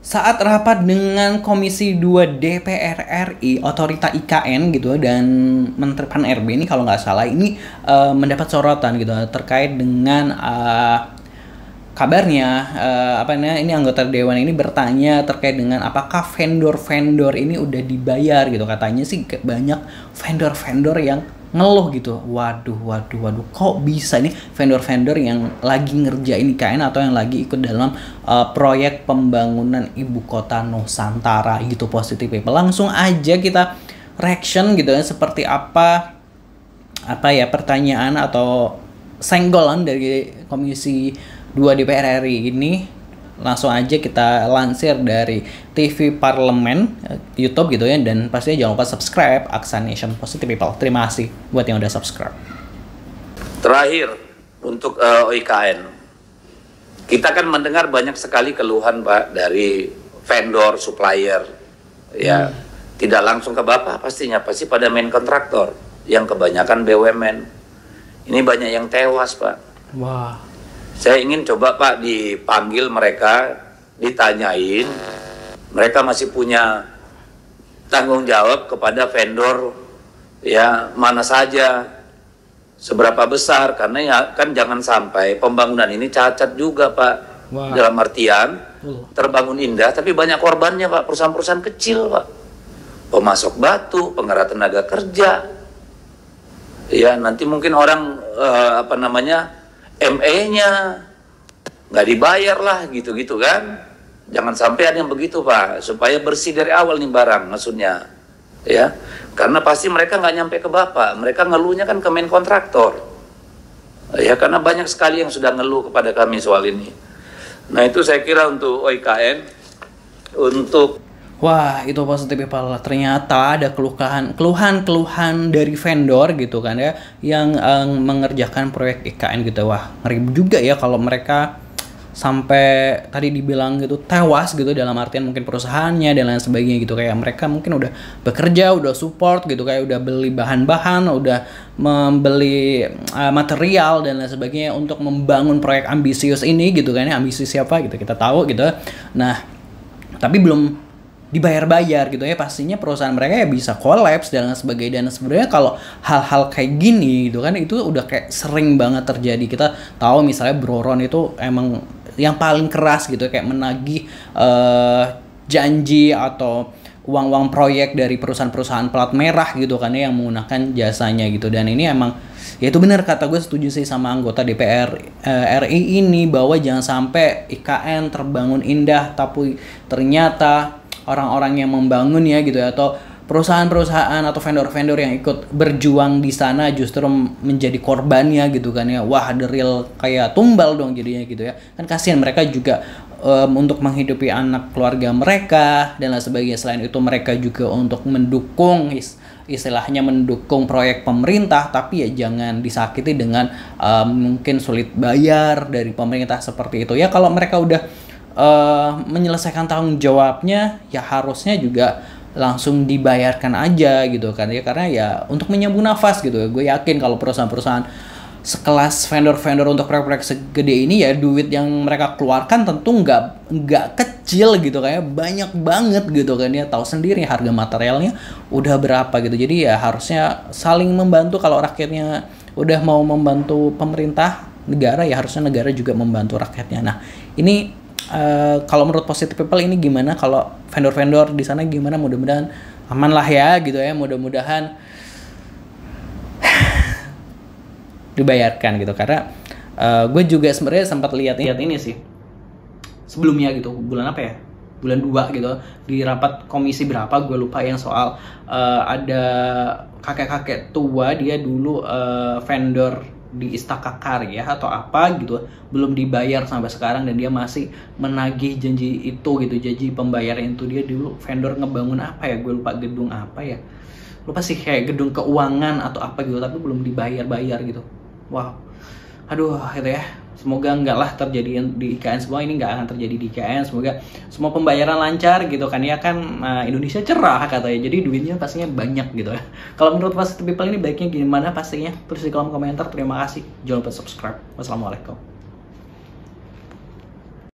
Saat rapat dengan Komisi 2 DPR RI, Otorita IKN gitu dan Menteri Pan-RB ini kalau nggak salah ini mendapat sorotan gitu terkait dengan kabarnya ini anggota dewan ini bertanya terkait dengan apakah vendor-vendor ini udah dibayar gitu. Katanya sih banyak vendor-vendor yang ngeluh gitu. Waduh, kok bisa nih vendor-vendor yang lagi ngerjain IKN atau yang lagi ikut dalam proyek pembangunan ibu kota Nusantara gitu, Positive People. Langsung aja kita reaction gitu ya, seperti apa ya pertanyaan atau senggolan dari Komisi 2 DPR RI ini. Langsung aja kita lansir dari TV Parlemen YouTube gitu ya, dan pastinya jangan lupa subscribe Aksa Nation Positive People. Terima kasih buat yang udah subscribe. Terakhir untuk OIKN, kita kan mendengar banyak sekali keluhan Pak dari vendor, supplier, ya tidak langsung ke Bapak pastinya, pasti pada main kontraktor yang kebanyakan BUMN. Ini banyak yang tewas Pak. Wah. Saya ingin coba Pak dipanggil mereka, ditanyain, mereka masih punya tanggung jawab kepada vendor ya mana saja, seberapa besar, karena ya kan jangan sampai pembangunan ini cacat juga Pak. Wow. Dalam artian terbangun indah tapi banyak korbannya Pak, perusahaan-perusahaan kecil Pak, pemasok batu, penggerak tenaga kerja, ya nanti mungkin orang ME-nya nggak dibayar lah gitu-gitu kan. Jangan sampai ada yang begitu Pak, supaya bersih dari awal nih barang maksudnya ya, karena pasti mereka nggak nyampe ke Bapak, mereka ngeluhnya kan ke main kontraktor ya, karena banyak sekali yang sudah ngeluh kepada kami soal ini. Nah itu saya kira untuk OIKN, untuk wah, itu Positive People. Ternyata ada keluhan dari vendor gitu kan ya, yang mengerjakan proyek IKN gitu. Wah, ngeri juga ya kalau mereka sampai tadi dibilang gitu tewas gitu, dalam artian mungkin perusahaannya dan lain sebagainya gitu. Kayak mereka mungkin udah bekerja, udah support gitu, kayak udah beli bahan-bahan, udah membeli material dan lain sebagainya untuk membangun proyek ambisius ini gitu kan ya. Ambisius siapa gitu kita tahu gitu. Nah, tapi belum dibayar-bayar gitu ya, pastinya perusahaan mereka ya bisa kolaps dan lain sebagainya. Dan sebenarnya kalau hal-hal kayak gini gitu kan, itu udah kayak sering banget terjadi. Kita tahu misalnya Bro Ron itu emang yang paling keras gitu, kayak menagih janji atau uang-uang proyek dari perusahaan-perusahaan plat merah gitu kan ya, yang menggunakan jasanya gitu. Dan ini emang ya itu benar, kata gue setuju sih sama anggota DPR RI ini, bahwa jangan sampai IKN terbangun indah tapi ternyata orang-orang yang membangun ya gitu ya, atau perusahaan-perusahaan atau vendor-vendor yang ikut berjuang di sana justru menjadi korbannya gitu kan ya. Wah, the real kayak tumbal dong jadinya gitu ya. Kan kasihan mereka juga untuk menghidupi anak keluarga mereka dan lain sebagainya. Selain itu mereka juga untuk mendukung istilahnya mendukung proyek pemerintah, tapi ya jangan disakiti dengan mungkin sulit bayar dari pemerintah seperti itu ya. Kalau mereka udah menyelesaikan tanggung jawabnya ya harusnya juga langsung dibayarkan aja gitu kan ya, karena ya untuk menyambung nafas gitu ya. Gue yakin kalau perusahaan-perusahaan sekelas vendor-vendor untuk proyek-proyek segede ini ya, duit yang mereka keluarkan tentu nggak kecil gitu, kayak banyak banget gitu kan ya. Tahu sendiri harga materialnya udah berapa gitu. Jadi ya harusnya saling membantu. Kalau rakyatnya udah mau membantu pemerintah negara, ya harusnya negara juga membantu rakyatnya. Nah ini kalau menurut Positive People ini gimana? Kalau vendor-vendor di sana gimana? Mudah-mudahan aman lah ya gitu ya. Mudah-mudahan dibayarkan gitu, karena gue juga sebenarnya sempat lihat ini sih sebelumnya gitu, bulan apa ya? Bulan 2 gitu, di rapat komisi berapa gue lupa, yang soal ada kakek-kakek tua, dia dulu vendor di Istaka Karya atau apa gitu, belum dibayar sampai sekarang, dan dia masih menagih janji itu gitu, janji pembayaran itu. Dia dulu vendor ngebangun apa ya, gue lupa gedung apa ya, lupa sih, kayak gedung keuangan atau apa gitu, tapi belum dibayar gitu. Wow, aduh gitu ya. Semoga enggak lah terjadi di IKN semua, ini nggak akan terjadi di IKN. Semoga semua pembayaran lancar gitu kan ya kan. Indonesia cerah katanya, jadi duitnya pastinya banyak gitu ya. Kalau menurut Positive People ini baiknya gimana pastinya tulis di kolom komentar. Terima kasih, jangan lupa subscribe. Wassalamualaikum.